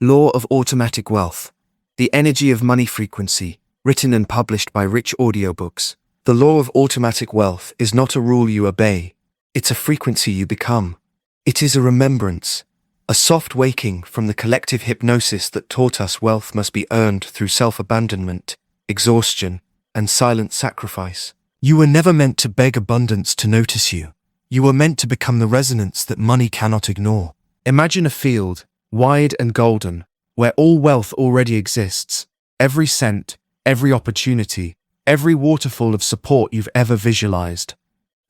Law of automatic wealth. The energy of money frequency, written and published by Rich Audiobooks. The law of automatic wealth is not a rule you obey. It's a frequency you become. It is a remembrance, a soft waking from the collective hypnosis that taught us wealth must be earned through self-abandonment, exhaustion, and silent sacrifice. You were never meant to beg abundance to notice you. You were meant to become the resonance that money cannot ignore. Imagine a field, wide and golden, where all wealth already exists. Every cent, every opportunity, every waterfall of support you've ever visualized.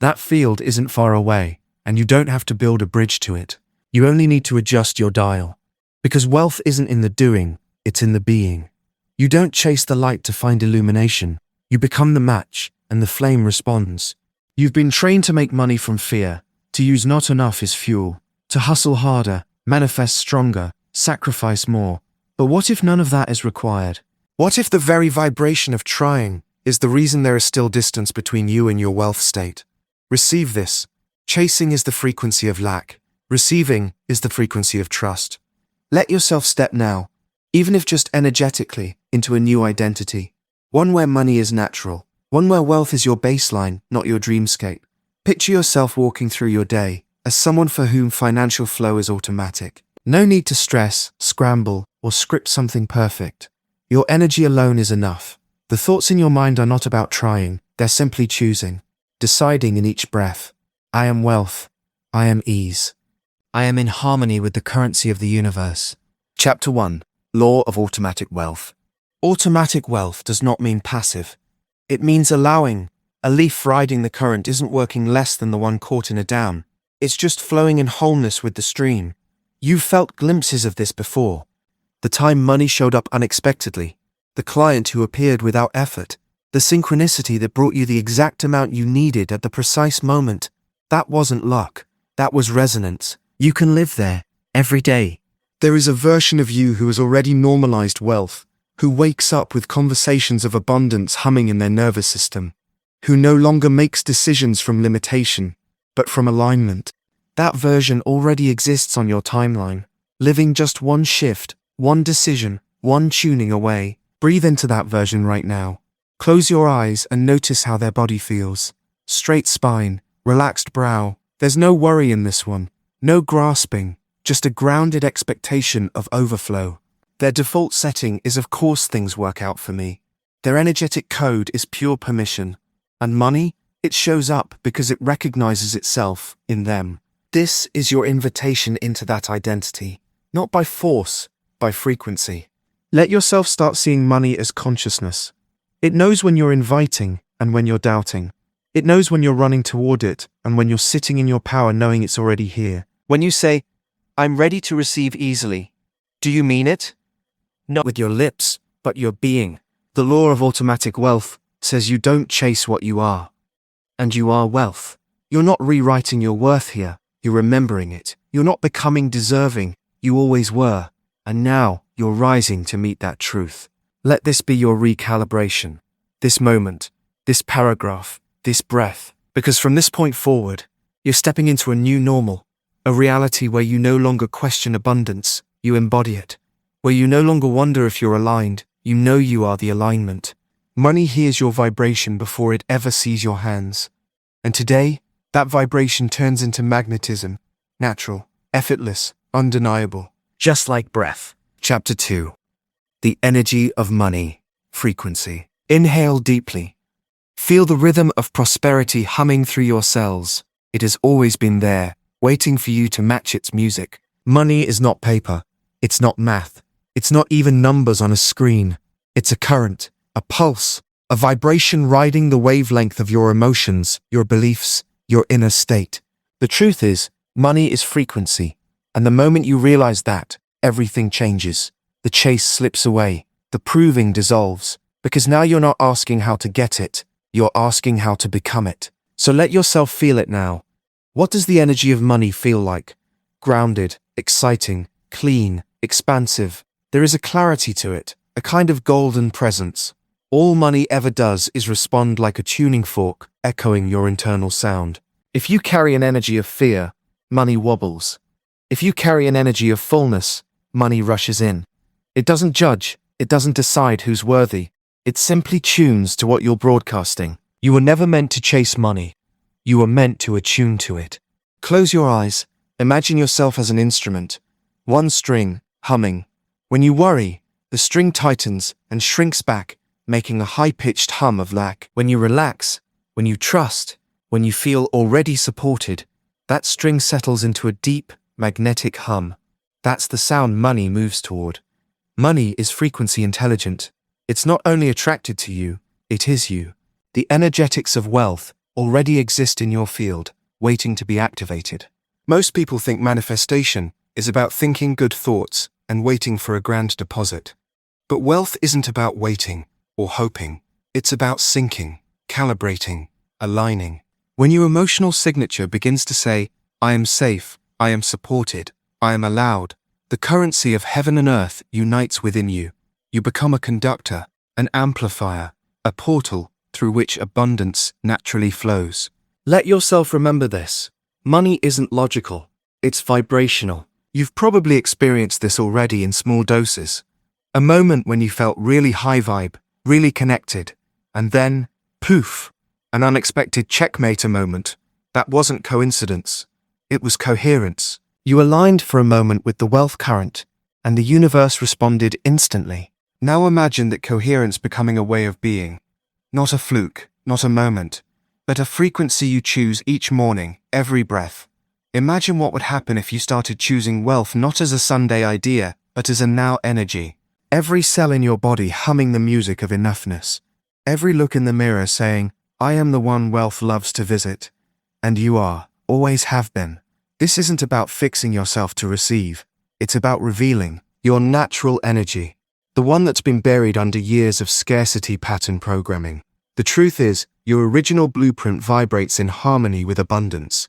That field isn't far away, and you don't have to build a bridge to it. You only need to adjust your dial. Because wealth isn't in the doing, it's in the being. You don't chase the light to find illumination. You become the match, and the flame responds. You've been trained to make money from fear, to use not enough as fuel, to hustle harder, manifest stronger, sacrifice more. But what if none of that is required? What if the very vibration of trying is the reason there is still distance between you and your wealth state? Receive this. Chasing is the frequency of lack. Receiving is the frequency of trust. Let yourself step now, even if just energetically, into a new identity. One where money is natural. One where wealth is your baseline, not your dreamscape. Picture yourself walking through your day as someone for whom financial flow is automatic. No need to stress, scramble, or script something perfect. Your energy alone is enough. The thoughts in your mind are not about trying, they're simply choosing, deciding in each breath. I am wealth. I am ease. I am in harmony with the currency of the universe. Chapter 1. Law of automatic wealth. Automatic wealth does not mean passive. It means allowing. A leaf riding the current isn't working less than the one caught in a dam. It's just flowing in wholeness with the stream. You've felt glimpses of this before. The time money showed up unexpectedly. The client who appeared without effort. The synchronicity that brought you the exact amount you needed at the precise moment. That wasn't luck. That was resonance. You can live there, every day. There is a version of you who has already normalized wealth, who wakes up with conversations of abundance humming in their nervous system, who no longer makes decisions from limitation, but from alignment. That version already exists on your timeline, living just one shift, one decision, one tuning away. Breathe into that version right now. Close your eyes and notice how their body feels. Straight spine, relaxed brow. There's no worry in this one, no grasping, just a grounded expectation of overflow. Their default setting is of course things work out for me. Their energetic code is pure permission. And money? It shows up because it recognizes itself in them. This is your invitation into that identity. Not by force, by frequency. Let yourself start seeing money as consciousness. It knows when you're inviting and when you're doubting. It knows when you're running toward it and when you're sitting in your power knowing it's already here. When you say, I'm ready to receive easily, do you mean it? Not with your lips, but your being. The law of automatic wealth says you don't chase what you are. And you are wealth. You're not rewriting your worth here, you're remembering it. You're not becoming deserving, you always were. And now, you're rising to meet that truth. Let this be your recalibration. This moment, this paragraph, this breath. Because from this point forward, you're stepping into a new normal. A reality where you no longer question abundance, you embody it. Where you no longer wonder if you're aligned, you know you are the alignment. Money hears your vibration before it ever sees your hands. And today, that vibration turns into magnetism. Natural, effortless, undeniable. Just like breath. Chapter 2. The energy of money. Frequency. Inhale deeply. Feel the rhythm of prosperity humming through your cells. It has always been there, waiting for you to match its music. Money is not paper. It's not math. It's not even numbers on a screen. It's a current, a pulse, a vibration riding the wavelength of your emotions, your beliefs, your inner state. The truth is, money is frequency. And the moment you realize that, everything changes. The chase slips away. The proving dissolves. Because now you're not asking how to get it. You're asking how to become it. So let yourself feel it now. What does the energy of money feel like? Grounded, exciting, clean, expansive. There is a clarity to it, a kind of golden presence. All money ever does is respond like a tuning fork, echoing your internal sound. If you carry an energy of fear, money wobbles. If you carry an energy of fullness, money rushes in. It doesn't judge, it doesn't decide who's worthy. It simply tunes to what you're broadcasting. You were never meant to chase money. You were meant to attune to it. Close your eyes. Imagine yourself as an instrument. One string, humming. When you worry, the string tightens and shrinks back, making a high-pitched hum of lack. When you relax, when you trust, when you feel already supported, that string settles into a deep, magnetic hum. That's the sound money moves toward. Money is frequency intelligent. It's not only attracted to you, it is you. The energetics of wealth already exist in your field, waiting to be activated. Most people think manifestation is about thinking good thoughts and waiting for a grand deposit. But wealth isn't about waiting or hoping. It's about syncing, calibrating, aligning. When your emotional signature begins to say, I am safe, I am supported, I am allowed, the currency of heaven and earth unites within you. You become a conductor, an amplifier, a portal through which abundance naturally flows. Let yourself remember this. Money isn't logical, it's vibrational. You've probably experienced this already in small doses. A moment when you felt really high vibe, really connected, and then, poof, an unexpected checkmater moment. That wasn't coincidence. It was coherence. You aligned for a moment with the wealth current, and the universe responded instantly. Now imagine that coherence becoming a way of being. Not a fluke, not a moment, but a frequency you choose each morning, every breath. Imagine what would happen if you started choosing wealth not as a Sunday idea, but as a now energy. Every cell in your body humming the music of enoughness. Every look in the mirror saying, I am the one wealth loves to visit. And you are, always have been. This isn't about fixing yourself to receive. It's about revealing your natural energy. The one that's been buried under years of scarcity pattern programming. The truth is, your original blueprint vibrates in harmony with abundance.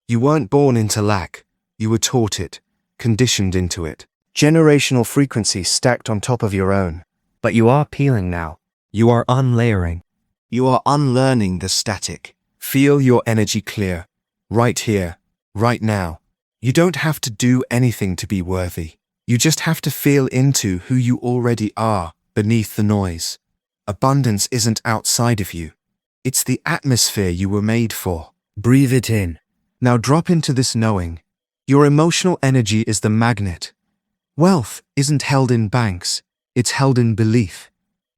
You weren't born into lack. You were taught it, conditioned into it. Generational frequencies stacked on top of your own. But you are peeling now. You are unlayering. You are unlearning the static. Feel your energy clear. Right here, right now. You don't have to do anything to be worthy. You just have to feel into who you already are, beneath the noise. Abundance isn't outside of you. It's the atmosphere you were made for. Breathe it in. Now drop into this knowing. Your emotional energy is the magnet. Wealth isn't held in banks. It's held in belief,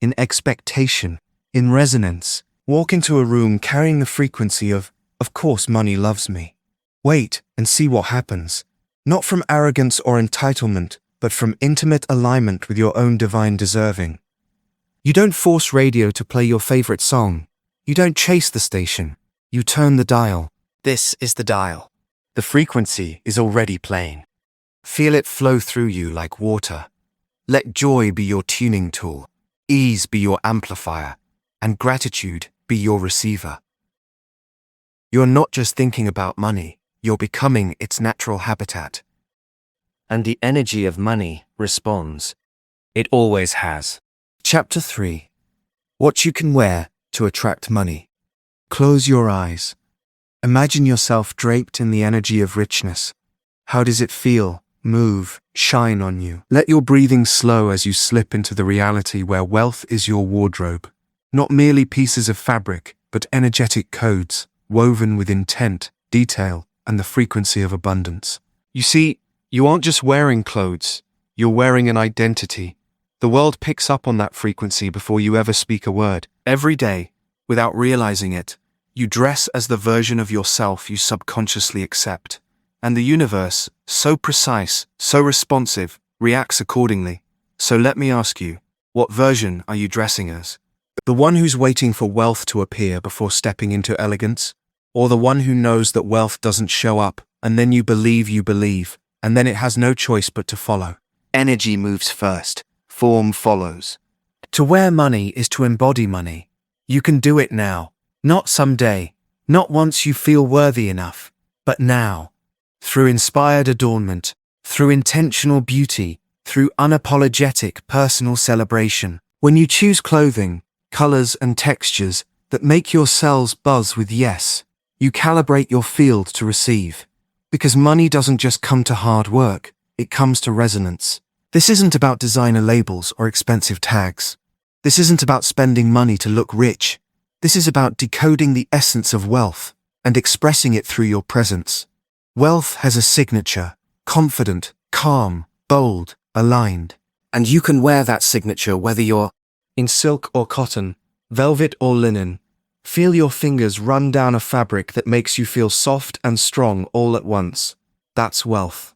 in expectation, in resonance. Walk into a room carrying the frequency of course money loves me. Wait and see what happens. Not from arrogance or entitlement, but from intimate alignment with your own divine deserving. You don't force radio to play your favorite song. You don't chase the station. You turn the dial. This is the dial. The frequency is already playing. Feel it flow through you like water. Let joy be your tuning tool, ease be your amplifier, and gratitude be your receiver. You're not just thinking about money. You're becoming its natural habitat. And the energy of money responds. It always has. Chapter 3. What you can wear to attract money. Close your eyes. Imagine yourself draped in the energy of richness. How does it feel, move, shine on you? Let your breathing slow as you slip into the reality where wealth is your wardrobe. Not merely pieces of fabric, but energetic codes, woven with intent, detail, and the frequency of abundance. You see, you aren't just wearing clothes, you're wearing an identity. The world picks up on that frequency before you ever speak a word. Every day, without realizing it, you dress as the version of yourself you subconsciously accept. And the universe, so precise, so responsive, reacts accordingly. So let me ask you, what version are you dressing as? The one who's waiting for wealth to appear before stepping into elegance? Or the one who knows that wealth doesn't show up, and then you believe, and then it has no choice but to follow? Energy moves first, form follows. To wear money is to embody money. You can do it now, not someday, not once you feel worthy enough, but now. Through inspired adornment, through intentional beauty, through unapologetic personal celebration. When you choose clothing, colors and textures that make your cells buzz with yes, you calibrate your field to receive. Because money doesn't just come to hard work, it comes to resonance. This isn't about designer labels or expensive tags. This isn't about spending money to look rich. This is about decoding the essence of wealth and expressing it through your presence. Wealth has a signature: confident, calm, bold, aligned. And you can wear that signature whether you're in silk or cotton, velvet or linen. Feel your fingers run down a fabric that makes you feel soft and strong all at once. That's wealth.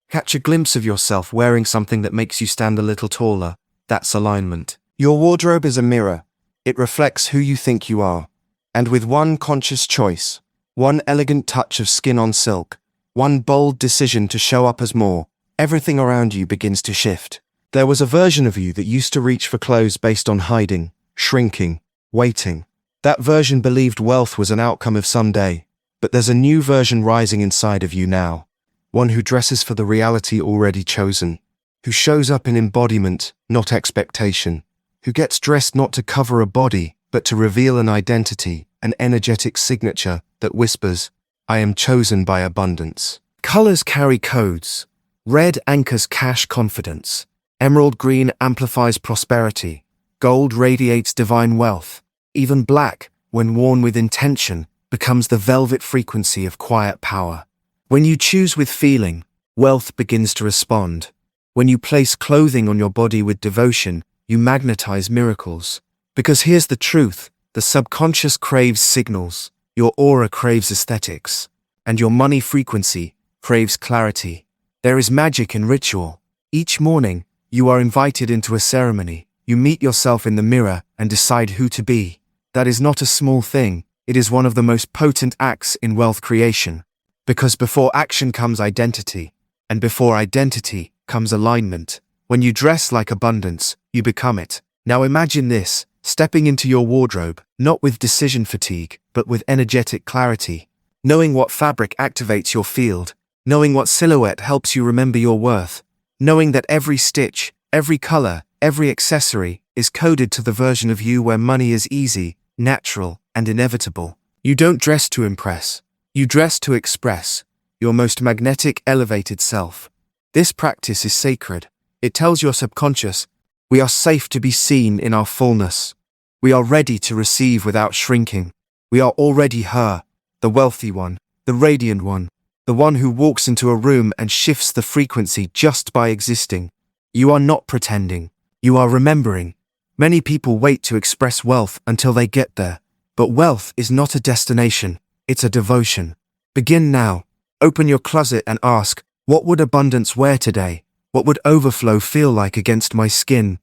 Catch a glimpse of yourself wearing something that makes you stand a little taller. That's alignment. Your wardrobe is a mirror. It reflects who you think you are. And with one conscious choice, one elegant touch of skin on silk, one bold decision to show up as more, everything around you begins to shift. There was a version of you that used to reach for clothes based on hiding, shrinking, waiting. That version believed wealth was an outcome of someday. But there's a new version rising inside of you now. One who dresses for the reality already chosen. Who shows up in embodiment, not expectation. Who gets dressed not to cover a body, but to reveal an identity, an energetic signature that whispers, "I am chosen by abundance." Colors carry codes. Red anchors cash confidence. Emerald green amplifies prosperity. Gold radiates divine wealth. Even black, when worn with intention, becomes the velvet frequency of quiet power. When you choose with feeling, wealth begins to respond. When you place clothing on your body with devotion, you magnetize miracles. Because here's the truth: the subconscious craves signals, your aura craves aesthetics, and your money frequency craves clarity. There is magic in ritual. Each morning, you are invited into a ceremony. You meet yourself in the mirror and decide who to be. That is not a small thing. It is one of the most potent acts in wealth creation. Because before action comes identity, and before identity comes alignment. When you dress like abundance, you become it. Now imagine this, stepping into your wardrobe, not with decision fatigue, but with energetic clarity. Knowing what fabric activates your field, knowing what silhouette helps you remember your worth, knowing that every stitch, every color, every accessory is coded to the version of you where money is easy, natural, and inevitable. You don't dress to impress. You dress to express your most magnetic, elevated self. This practice is sacred. It tells your subconscious, we are safe to be seen in our fullness. We are ready to receive without shrinking. We are already her, the wealthy one, the radiant one, the one who walks into a room and shifts the frequency just by existing. You are not pretending. You are remembering. Many people wait to express wealth until they get there. But wealth is not a destination, it's a devotion. Begin now. Open your closet and ask, what would abundance wear today? What would overflow feel like against my skin?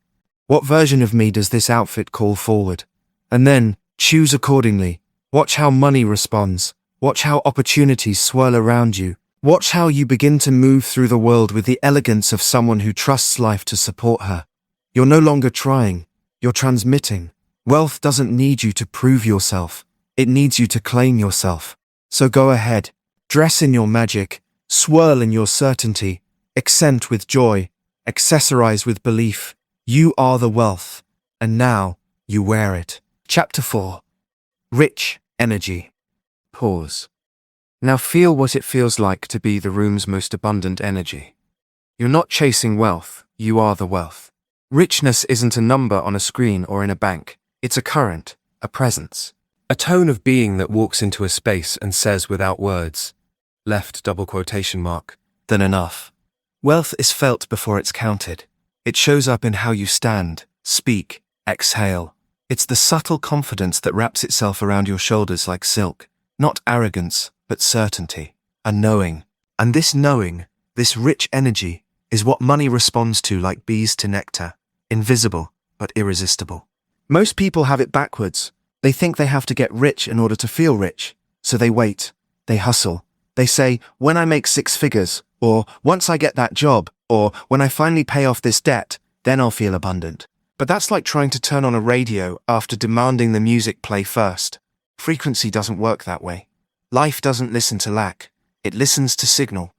What version of me does this outfit call forward? And then, choose accordingly. Watch how money responds. Watch how opportunities swirl around you. Watch how you begin to move through the world with the elegance of someone who trusts life to support her. You're no longer trying, you're transmitting. Wealth doesn't need you to prove yourself. It needs you to claim yourself. So go ahead. Dress in your magic. Swirl in your certainty. Accent with joy. Accessorize with belief. You are the wealth. And now, you wear it. Chapter 4. Rich Energy. Pause. Now feel what it feels like to be the room's most abundant energy. You're not chasing wealth, you are the wealth. Richness isn't a number on a screen or in a bank. It's a current, a presence. A tone of being that walks into a space and says without words, left double quotation mark, then enough. Wealth is felt before it's counted. It shows up in how you stand, speak, exhale. It's the subtle confidence that wraps itself around your shoulders like silk. Not arrogance, but certainty. A knowing. And this knowing, this rich energy, is what money responds to like bees to nectar. Invisible, but irresistible. Most people have it backwards. They think they have to get rich in order to feel rich. So they wait. They hustle. They say, when I make 6 figures, or once I get that job, or when I finally pay off this debt, then I'll feel abundant. But that's like trying to turn on a radio after demanding the music play first. Frequency doesn't work that way. Life doesn't listen to lack. It listens to signal.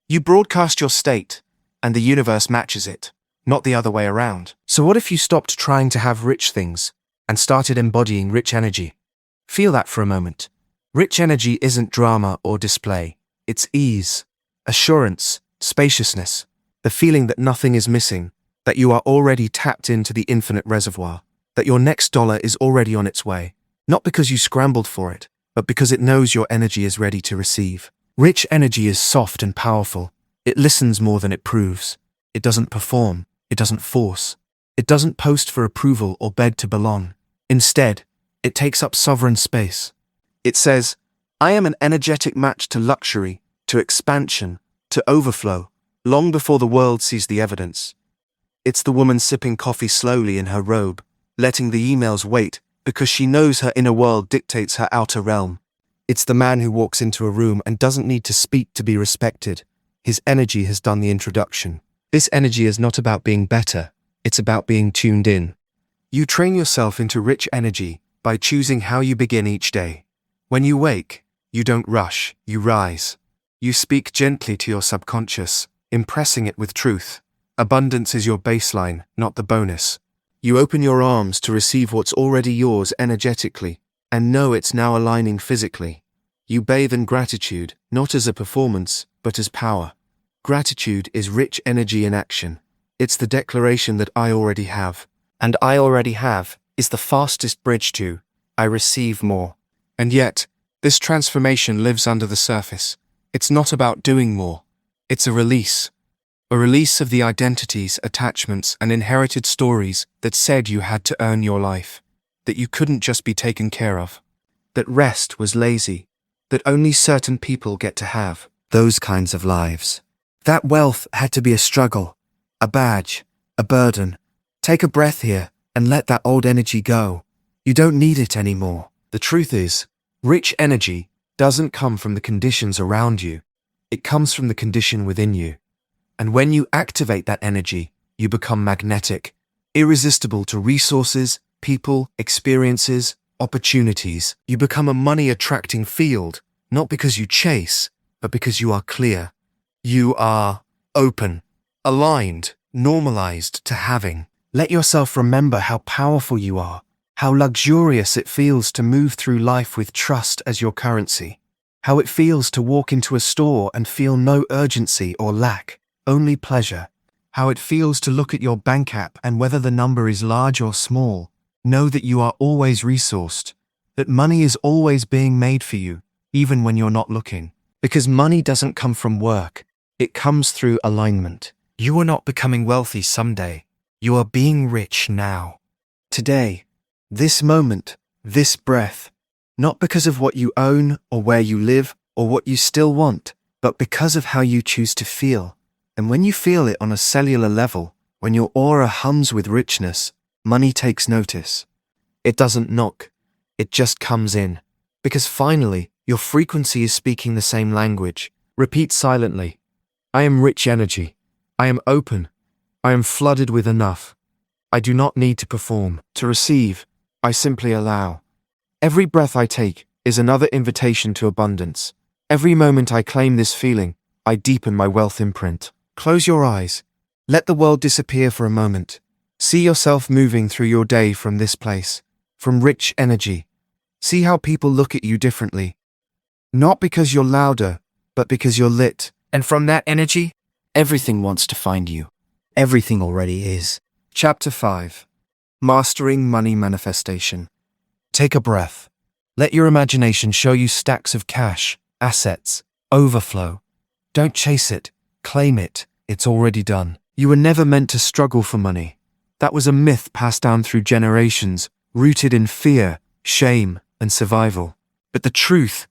You broadcast your state, and the universe matches it, not the other way around. So what if you stopped trying to have rich things and started embodying rich energy? Feel that for a moment. Rich energy isn't drama or display. It's ease, assurance, spaciousness, the feeling that nothing is missing, that you are already tapped into the infinite reservoir, that your next dollar is already on its way, not because you scrambled for it, but because it knows your energy is ready to receive. Rich energy is soft and powerful. It listens more than it proves. It doesn't perform. It doesn't force. It doesn't post for approval or beg to belong. Instead, it takes up sovereign space. It says, I am an energetic match to luxury, to expansion, to overflow, long before the world sees the evidence. It's the woman sipping coffee slowly in her robe, letting the emails wait because she knows her inner world dictates her outer realm. It's the man who walks into a room and doesn't need to speak to be respected. His energy has done the introduction. This energy is not about being better, it's about being tuned in. You train yourself into rich energy by choosing how you begin each day. When you wake, you don't rush, you rise. You speak gently to your subconscious, impressing it with truth. Abundance is your baseline, not the bonus. You open your arms to receive what's already yours energetically, and know it's now aligning physically. You bathe in gratitude, not as a performance, but as power. Gratitude is rich energy in action. It's the declaration that I already have. And I already have is the fastest bridge to I receive more. And yet, this transformation lives under the surface. It's not about doing more. It's a release. A release of the identities, attachments, and inherited stories that said you had to earn your life, that you couldn't just be taken care of, that rest was lazy, that only certain people get to have those kinds of lives. That wealth had to be a struggle, a badge, a burden. Take a breath here and let that old energy go. You don't need it anymore. The truth is, rich energy doesn't come from the conditions around you. It comes from the condition within you. And when you activate that energy, you become magnetic, irresistible to resources, people, experiences, opportunities. You become a money-attracting field, not because you chase, but because you are clear. You are open, aligned, normalized to having. Let yourself remember how powerful you are, how luxurious it feels to move through life with trust as your currency, how it feels to walk into a store and feel no urgency or lack, only pleasure, how it feels to look at your bank app and whether the number is large or small, know that you are always resourced, that money is always being made for you, even when you're not looking. Because money doesn't come from work, it comes through alignment. You are not becoming wealthy someday. You are being rich now. Today, this moment, this breath, not because of what you own or where you live or what you still want, but because of how you choose to feel. And when you feel it on a cellular level, when your aura hums with richness, money takes notice. It doesn't knock, it just comes in. Because finally, your frequency is speaking the same language. Repeat silently. I am rich energy. I am open. I am flooded with enough. I do not need to perform, to receive. I simply allow. Every breath I take is another invitation to abundance. Every moment I claim this feeling, I deepen my wealth imprint. Close your eyes. Let the world disappear for a moment. See yourself moving through your day from this place, from rich energy. See how people look at you differently. Not because you're louder, but because you're lit. And from that energy, everything wants to find you. Everything already is. Chapter 5. Mastering Money Manifestation. Take a breath. Let your imagination show you stacks of cash, assets, overflow. Don't chase it. Claim it. It's already done. You were never meant to struggle for money. That was a myth passed down through generations, rooted in fear, shame, and survival. But the truth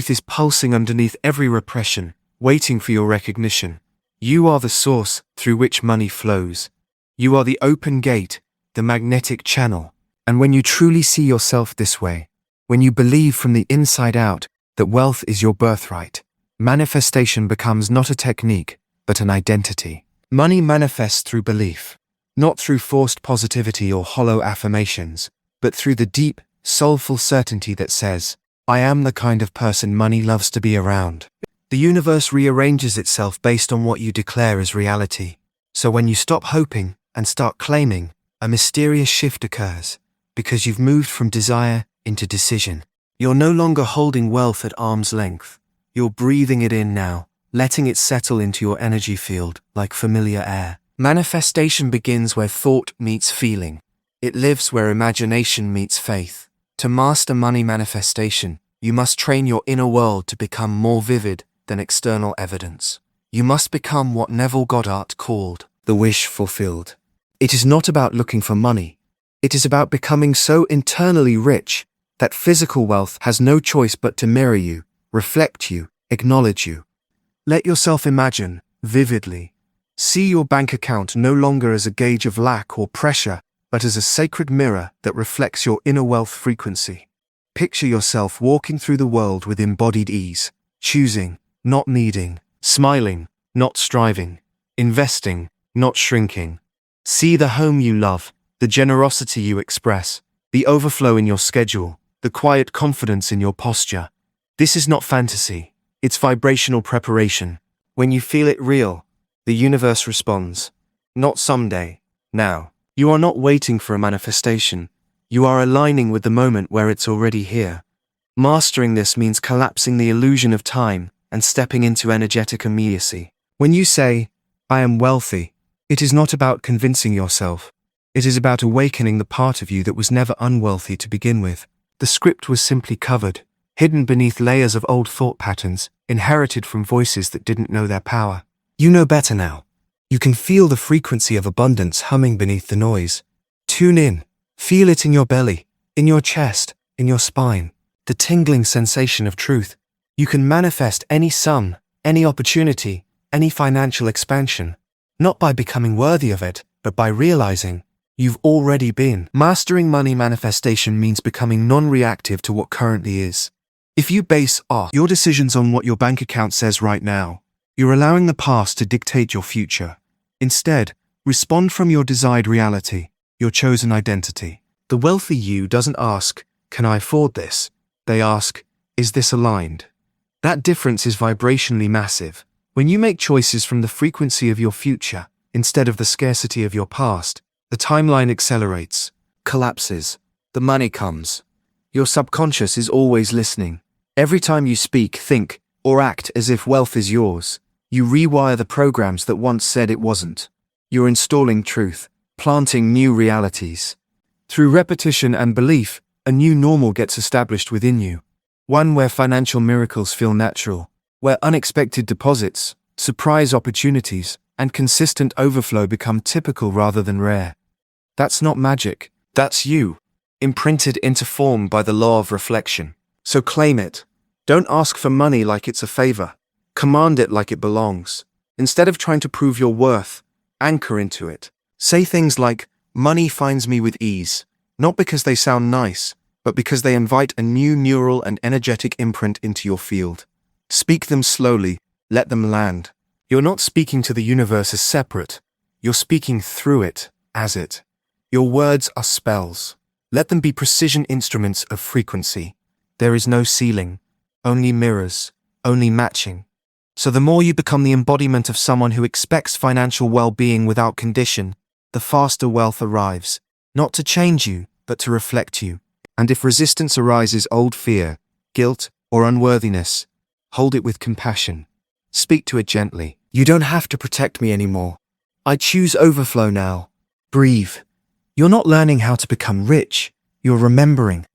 is pulsing underneath every repression, waiting for your recognition. You are the source through which money flows. You are the open gate, the magnetic channel. And when you truly see yourself this way, when you believe from the inside out that wealth is your birthright, manifestation becomes not a technique, but an identity. Money manifests through belief, not through forced positivity or hollow affirmations, but through the deep, soulful certainty that says, I am the kind of person money loves to be around. The universe rearranges itself based on what you declare as reality. So when you stop hoping and start claiming, a mysterious shift occurs, because you've moved from desire into decision. You're no longer holding wealth at arm's length. You're breathing it in now, letting it settle into your energy field like familiar air. Manifestation begins where thought meets feeling. It lives where imagination meets faith. To master money manifestation, you must train your inner world to become more vivid than external evidence. You must become what Neville Goddard called the wish fulfilled. It is not about looking for money. It is about becoming so internally rich that physical wealth has no choice but to mirror you, reflect you, acknowledge you. Let yourself imagine, vividly. See your bank account no longer as a gauge of lack or pressure, but as a sacred mirror that reflects your inner wealth frequency. Picture yourself walking through the world with embodied ease, choosing, not needing, smiling, not striving, investing, not shrinking. See the home you love, the generosity you express, the overflow in your schedule, the quiet confidence in your posture. This is not fantasy, it's vibrational preparation. When you feel it real, the universe responds. Not someday, now. You are not waiting for a manifestation. You are aligning with the moment where it's already here. Mastering this means collapsing the illusion of time and stepping into energetic immediacy. When you say, I am wealthy, it is not about convincing yourself. It is about awakening the part of you that was never unwealthy to begin with. The script was simply covered, hidden beneath layers of old thought patterns, inherited from voices that didn't know their power. You know better now. You can feel the frequency of abundance humming beneath the noise. Tune in. Feel it in your belly, in your chest, in your spine. The tingling sensation of truth. You can manifest any sum, any opportunity, any financial expansion. Not by becoming worthy of it, but by realizing you've already been. Mastering money manifestation means becoming non-reactive to what currently is. If you base your decisions on what your bank account says right now, you're allowing the past to dictate your future. Instead, respond from your desired reality, your chosen identity. The wealthy you doesn't ask, can I afford this? They ask, is this aligned? That difference is vibrationally massive. When you make choices from the frequency of your future, instead of the scarcity of your past, the timeline accelerates, collapses, the money comes. Your subconscious is always listening. Every time you speak, think, or act as if wealth is yours, you rewire the programs that once said it wasn't. You're installing truth, planting new realities. Through repetition and belief, a new normal gets established within you. One where financial miracles feel natural, where unexpected deposits, surprise opportunities, and consistent overflow become typical rather than rare. That's not magic, that's you, imprinted into form by the law of reflection. So claim it. Don't ask for money like it's a favor. Command it like it belongs. Instead of trying to prove your worth, anchor into it. Say things like, money finds me with ease, not because they sound nice, but because they invite a new neural and energetic imprint into your field. Speak them slowly, let them land. You're not speaking to the universe as separate. You're speaking through it, as it. Your words are spells. Let them be precision instruments of frequency. There is no ceiling, only mirrors, only matching. So the more you become the embodiment of someone who expects financial well-being without condition, the faster wealth arrives, not to change you, but to reflect you. And if resistance arises, old fear, guilt, or unworthiness, hold it with compassion. Speak to it gently. You don't have to protect me anymore. I choose overflow now. Breathe. You're not learning how to become rich. You're remembering.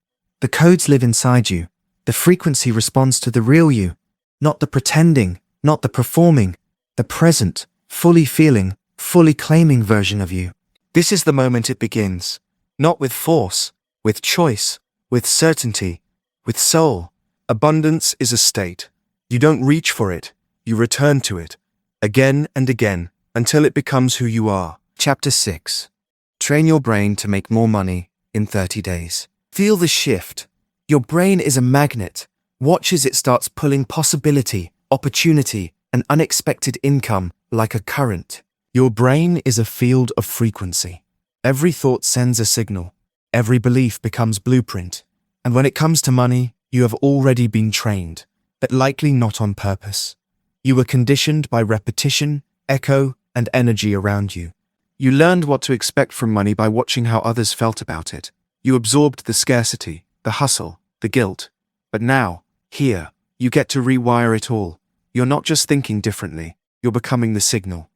The codes live inside you. The frequency responds to the real you, not the pretending, not the performing, the present, fully feeling, fully claiming version of you. This is the moment it begins. Not with force, with choice, with certainty, with soul. Abundance is a state. You don't reach for it, you return to it, again and again, until it becomes who you are. Chapter 6. Train your brain to make more money in 30 days. Feel the shift. Your brain is a magnet. Watch as it starts pulling possibility, opportunity, and unexpected income like a current. Your brain is a field of frequency. Every thought sends a signal. Every belief becomes blueprint. And when it comes to money, you have already been trained, but likely not on purpose. You were conditioned by repetition, echo, and energy around you. You learned what to expect from money by watching how others felt about it. You absorbed the scarcity, the hustle, the guilt. But now, here, you get to rewire it all. You're not just thinking differently, you're becoming the signal.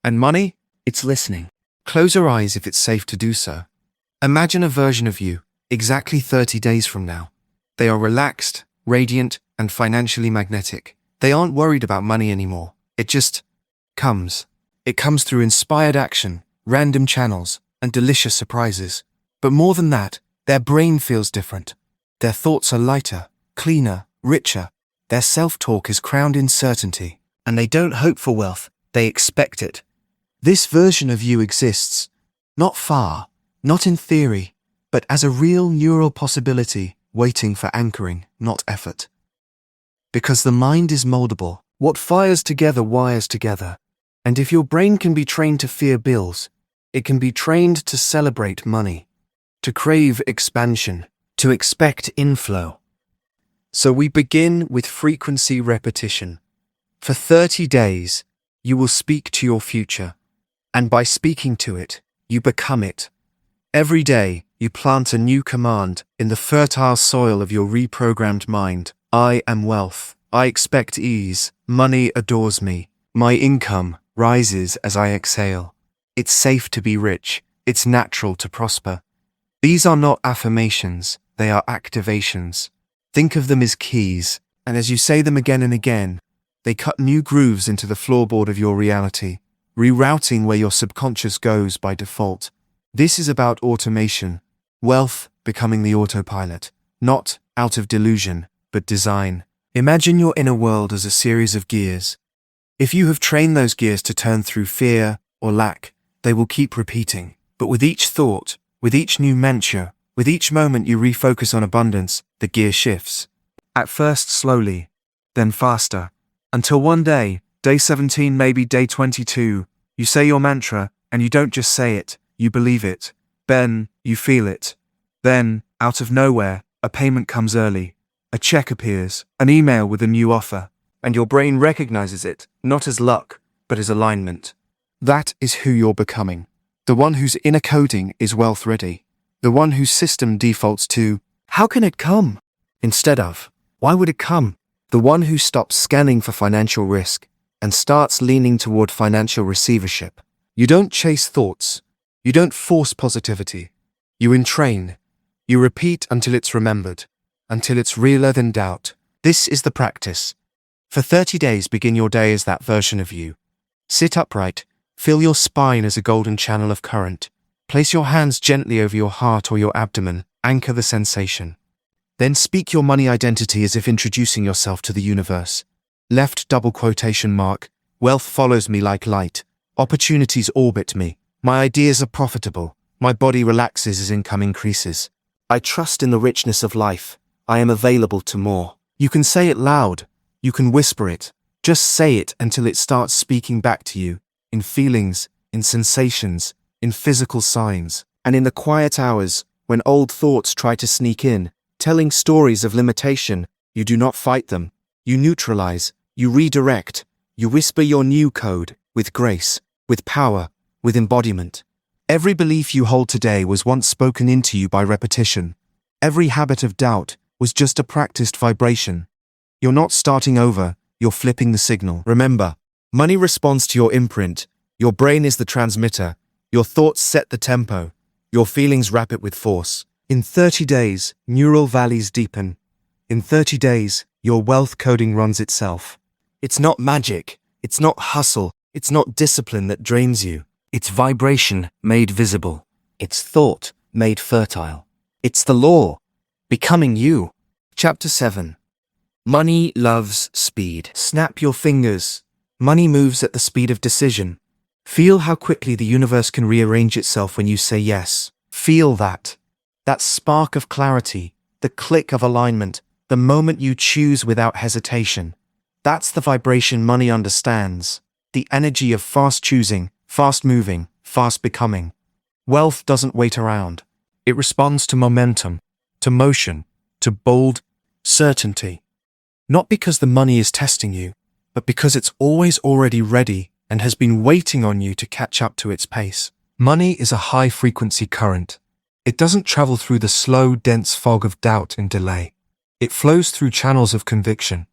And money? It's listening. Close your eyes if it's safe to do so. Imagine a version of you, exactly 30 days from now. They are relaxed, radiant, and financially magnetic. They aren't worried about money anymore. It just comes. It comes through inspired action, random channels, and delicious surprises. But more than that, their brain feels different. Their thoughts are lighter, cleaner, richer. Their self-talk is crowned in certainty. And they don't hope for wealth, they expect it. This version of you exists, not far, not in theory, but as a real neural possibility waiting for anchoring, not effort. Because the mind is moldable. What fires together wires together. And if your brain can be trained to fear bills, it can be trained to celebrate money, to crave expansion, to expect inflow. So we begin with frequency repetition. For 30 days, you will speak to your future. And by speaking to it, you become it. Every day, you plant a new command in the fertile soil of your reprogrammed mind. I am wealth. I expect ease. Money adores me. My income rises as I exhale. It's safe to be rich. It's natural to prosper. These are not affirmations. They are activations. Think of them as keys, and as you say them again and again, they cut new grooves into the floorboard of your reality, rerouting where your subconscious goes by default. This is about automation, wealth becoming the autopilot, not out of delusion, but design. Imagine your inner world as a series of gears. If you have trained those gears to turn through fear or lack, they will keep repeating. But with each thought, with each new mantra, with each moment you refocus on abundance, the gear shifts. At first slowly, then faster, until one day, day 17, maybe day 22, you say your mantra, and you don't just say it, you believe it. Then, you feel it. Then, out of nowhere, a payment comes early. A check appears, an email with a new offer, and your brain recognizes it, not as luck, but as alignment. That is who you're becoming. The one whose inner coding is wealth ready. The one whose system defaults to, how can it come? Instead of, why would it come? The one who stops scanning for financial risk and starts leaning toward financial receivership. You don't chase thoughts. You don't force positivity. You entrain. You repeat until it's remembered, until it's realer than doubt. This is the practice. For 30 days, begin your day as that version of you. Sit upright. Feel your spine as a golden channel of current. Place your hands gently over your heart or your abdomen. Anchor the sensation. Then speak your money identity as if introducing yourself to the universe. Left double quotation mark. Wealth follows me like light. Opportunities orbit me. My ideas are profitable. My body relaxes as income increases. I trust in the richness of life. I am available to more. You can say it loud. You can whisper it. Just say it until it starts speaking back to you. In feelings, in sensations, in physical signs. And in the quiet hours, when old thoughts try to sneak in, telling stories of limitation, you do not fight them. You neutralize. You redirect. You whisper your new code, with grace, with power, with embodiment. Every belief you hold today was once spoken into you by repetition. Every habit of doubt was just a practiced vibration. You're not starting over, you're flipping the signal. Remember, money responds to your imprint. Your brain is the transmitter. Your thoughts set the tempo. Your feelings wrap it with force. In 30 days, neural valleys deepen. In 30 days, your wealth coding runs itself. It's not magic. It's not hustle. It's not discipline that drains you. It's vibration made visible. It's thought made fertile. It's the law. Becoming you. Chapter 7. Money loves speed. Snap your fingers. Money moves at the speed of decision. Feel how quickly the universe can rearrange itself when you say yes. Feel that. That spark of clarity, the click of alignment, the moment you choose without hesitation. That's the vibration money understands. The energy of fast choosing, fast moving, fast becoming. Wealth doesn't wait around. It responds to momentum, to motion, to bold certainty. Not because the money is testing you, but because it's always already ready and has been waiting on you to catch up to its pace. Money is a high-frequency current. It doesn't travel through the slow, dense fog of doubt and delay. It flows through channels of conviction.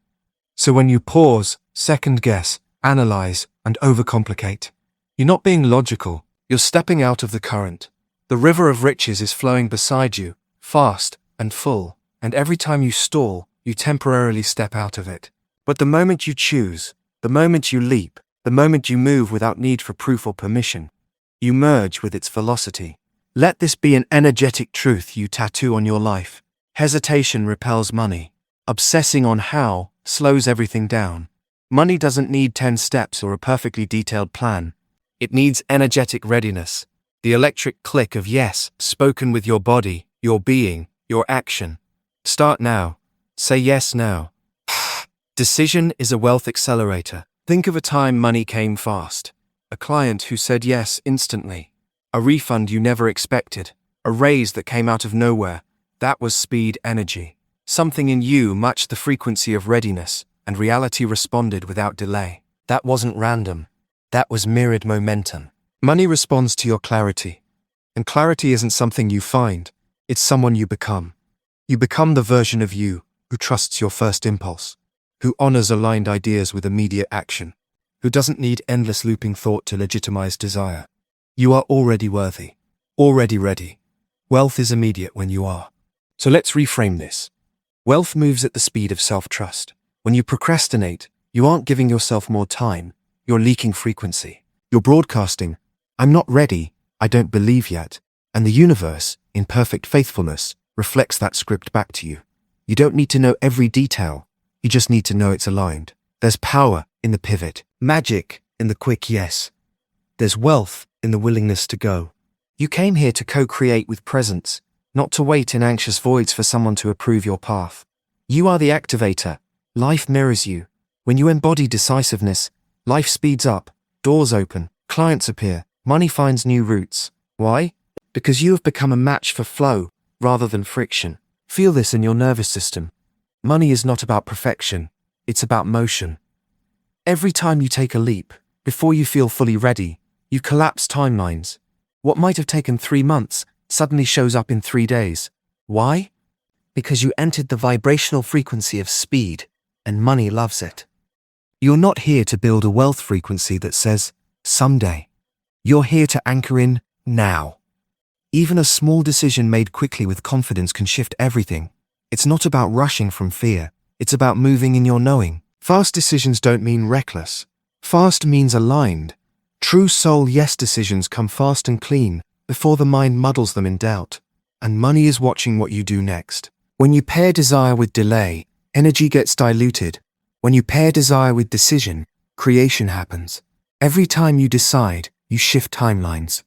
So when you pause, second guess, analyze, and overcomplicate, you're not being logical, you're stepping out of the current. The river of riches is flowing beside you, fast and full, and every time you stall, you temporarily step out of it. But the moment you choose, the moment you leap, the moment you move without need for proof or permission, you merge with its velocity. Let this be an energetic truth you tattoo on your life. Hesitation repels money. Obsessing on how slows everything down. Money doesn't need 10 steps or a perfectly detailed plan. It needs energetic readiness. The electric click of yes, spoken with your body, your being, your action. Start now. Say yes now. Decision is a wealth accelerator. Think of a time money came fast. A client who said yes instantly. A refund you never expected. A raise that came out of nowhere. That was speed energy. Something in you matched the frequency of readiness, and reality responded without delay. That wasn't random. That was mirrored momentum. Money responds to your clarity. And clarity isn't something you find. It's someone you become. You become the version of you who trusts your first impulse, who honors aligned ideas with immediate action, who doesn't need endless looping thought to legitimize desire. You are already worthy, already ready. Wealth is immediate when you are. So let's reframe this. Wealth moves at the speed of self-trust. When you procrastinate, you aren't giving yourself more time, you're leaking frequency. You're broadcasting, I'm not ready, I don't believe yet, and the universe, in perfect faithfulness, reflects that script back to you. You don't need to know every detail, you just need to know it's aligned. There's power in the pivot, magic in the quick yes. There's wealth in the willingness to go. You came here to co-create with presence, not to wait in anxious voids for someone to approve your path. You are the activator. Life mirrors you. When you embody decisiveness, life speeds up, doors open, clients appear, money finds new routes. Why? Because you have become a match for flow rather than friction. Feel this in your nervous system. Money is not about perfection, it's about motion. Every time you take a leap, before you feel fully ready, you collapse timelines. What might have taken 3 months suddenly shows up in 3 days. Why? Because you entered the vibrational frequency of speed, and money loves it. You're not here to build a wealth frequency that says, someday. You're here to anchor in, now. Even a small decision made quickly with confidence can shift everything. It's not about rushing from fear, it's about moving in your knowing. Fast decisions don't mean reckless. Fast means aligned. True soul yes decisions come fast and clean, before the mind muddles them in doubt. And money is watching what you do next. When you pair desire with delay, energy gets diluted. When you pair desire with decision, creation happens. Every time you decide, you shift timelines.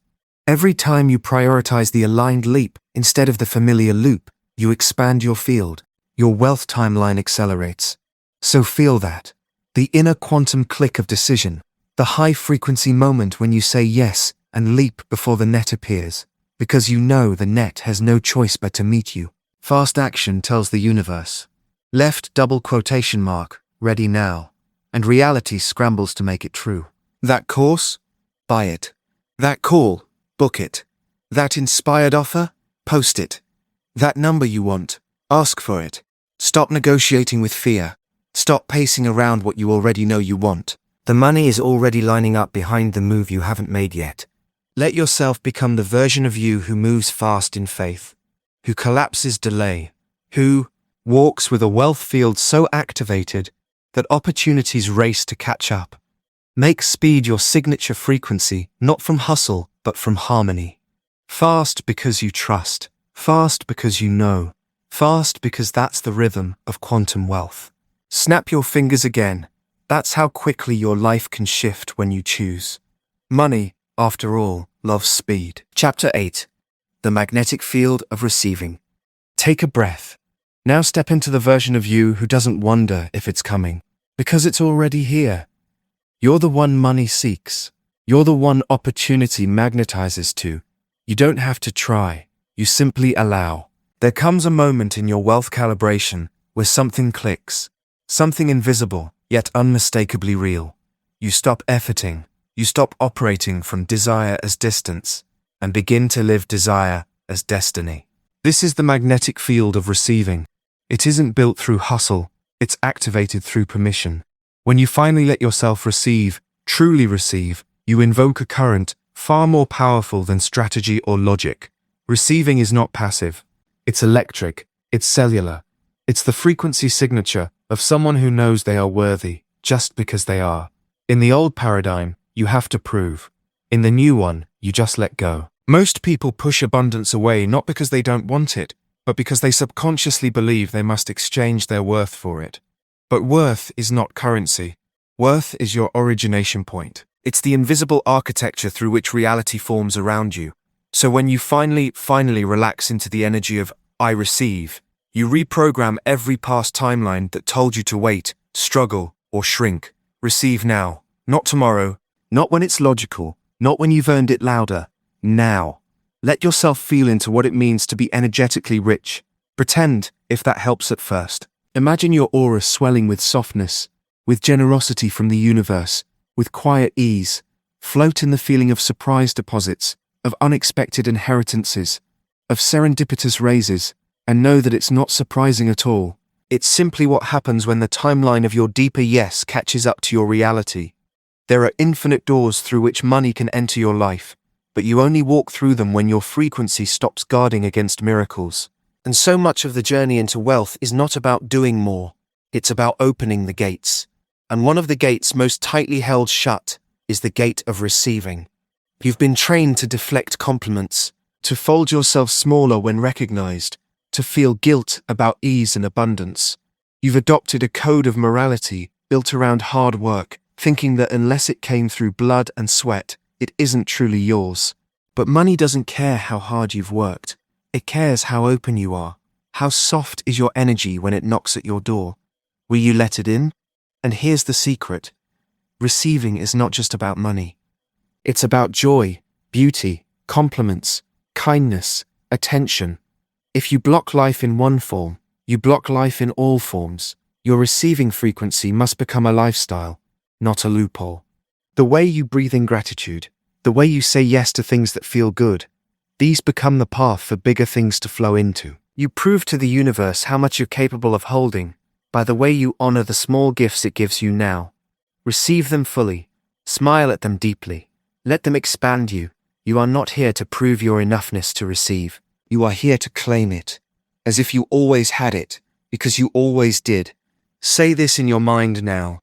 Every time you prioritize the aligned leap instead of the familiar loop, you expand your field. Your wealth timeline accelerates. So feel that. The inner quantum click of decision. The high-frequency moment when you say yes and leap before the net appears, because you know the net has no choice but to meet you. Fast action tells the universe. Left double quotation mark, ready now. And reality scrambles to make it true. That course? Buy it. That call? Book it. That inspired offer? Post it. That number you want? Ask for it. Stop negotiating with fear. Stop pacing around what you already know you want. The money is already lining up behind the move you haven't made yet. Let yourself become the version of you who moves fast in faith, who collapses delay, who walks with a wealth field so activated that opportunities race to catch up. Make speed your signature frequency, not from hustle, but from harmony. Fast because you trust. Fast because you know. Fast because that's the rhythm of quantum wealth. Snap your fingers again. That's how quickly your life can shift when you choose. Money, after all, loves speed. Chapter 8. The Magnetic Field of Receiving. Take a breath. Now step into the version of you who doesn't wonder if it's coming, because it's already here. You're the one money seeks. You're the one opportunity magnetizes to. You don't have to try. You simply allow. There comes a moment in your wealth calibration where something clicks. Something invisible, yet unmistakably real. You stop efforting. You stop operating from desire as distance and begin to live desire as destiny. This is the magnetic field of receiving. It isn't built through hustle. It's activated through permission. When you finally let yourself receive, truly receive, you invoke a current far more powerful than strategy or logic. Receiving is not passive. It's electric. It's cellular. It's the frequency signature of someone who knows they are worthy just because they are. In the old paradigm, you have to prove. In the new one, you just let go. Most people push abundance away not because they don't want it, but because they subconsciously believe they must exchange their worth for it. But worth is not currency. Worth is your origination point. It's the invisible architecture through which reality forms around you. So when you finally relax into the energy of I receive, you reprogram every past timeline that told you to wait, struggle, or shrink. Receive now, not tomorrow, not when it's logical, not when you've earned it louder. Now. Let yourself feel into what it means to be energetically rich. Pretend, if that helps at first. Imagine your aura swelling with softness, with generosity from the universe, with quiet ease. Float in the feeling of surprise deposits, of unexpected inheritances, of serendipitous raises, and know that it's not surprising at all. It's simply what happens when the timeline of your deeper yes catches up to your reality. There are infinite doors through which money can enter your life, but you only walk through them when your frequency stops guarding against miracles. And so much of the journey into wealth is not about doing more. It's about opening the gates. And one of the gates most tightly held shut is the gate of receiving. You've been trained to deflect compliments, to fold yourself smaller when recognized, to feel guilt about ease and abundance. You've adopted a code of morality built around hard work, thinking that unless it came through blood and sweat, it isn't truly yours. But money doesn't care how hard you've worked. It cares how open you are. How soft is your energy when it knocks at your door? Will you let it in? And here's the secret. Receiving is not just about money. It's about joy, beauty, compliments, kindness, attention. If you block life in one form, you block life in all forms. Your receiving frequency must become a lifestyle, not a loophole. The way you breathe in gratitude, the way you say yes to things that feel good, these become the path for bigger things to flow into. You prove to the universe how much you're capable of holding by the way you honor the small gifts it gives you now. Receive them fully. Smile at them deeply. Let them expand you. You are not here to prove your enoughness to receive. You are here to claim it, as if you always had it, because you always did. Say this in your mind now.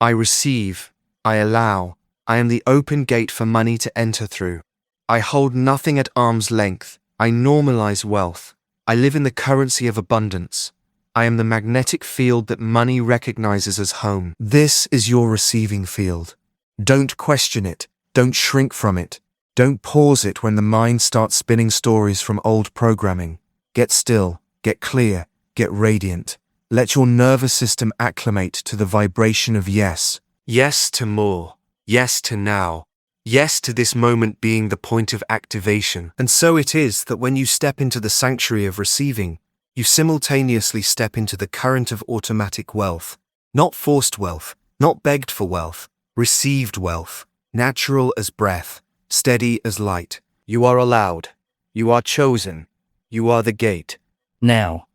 I receive. I allow. I am the open gate for money to enter through. I hold nothing at arm's length. I normalize wealth. I live in the currency of abundance. I am the magnetic field that money recognizes as home. This is your receiving field. Don't question it. Don't shrink from it. Don't pause it when the mind starts spinning stories from old programming. Get still, get clear, get radiant. Let your nervous system acclimate to the vibration of yes. Yes to more. Yes to now. Yes to this moment being the point of activation. And so it is that when you step into the sanctuary of receiving, you simultaneously step into the current of automatic wealth. Not forced wealth, not begged for wealth, received wealth. Natural as breath, steady as light. You are allowed. You are chosen. You are the gate. Now,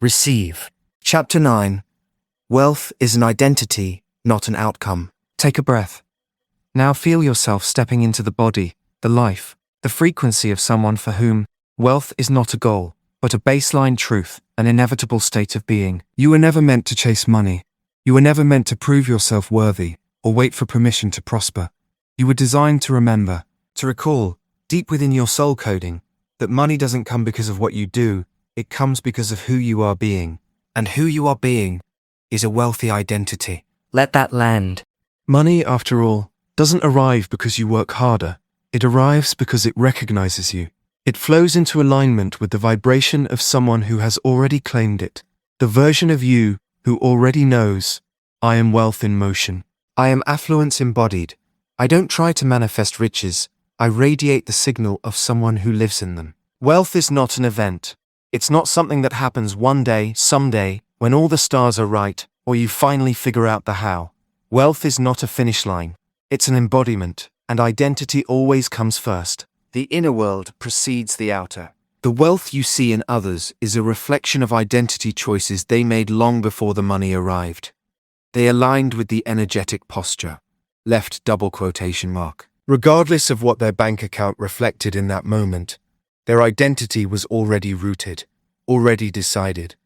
receive. Chapter 9. Wealth is an identity, not an outcome. Take a breath. Now feel yourself stepping into the body, the life, the frequency of someone for whom wealth is not a goal, but a baseline truth, an inevitable state of being. You were never meant to chase money. You were never meant to prove yourself worthy or wait for permission to prosper. You were designed to remember, to recall, deep within your soul coding, that money doesn't come because of what you do, it comes because of who you are being. And who you are being is a wealthy identity. Let that land. Money, after all, doesn't arrive because you work harder. It arrives because it recognizes you. It flows into alignment with the vibration of someone who has already claimed it. The version of you who already knows, I am wealth in motion. I am affluence embodied. I don't try to manifest riches. I radiate the signal of someone who lives in them. Wealth is not an event. It's not something that happens one day, someday, when all the stars are right, or you finally figure out the how. Wealth is not a finish line. It's an embodiment, and identity always comes first. The inner world precedes the outer. The wealth you see in others is a reflection of identity choices they made long before the money arrived. They aligned with the energetic posture. Left double quotation mark. Regardless of what their bank account reflected in that moment, their identity was already rooted, already decided.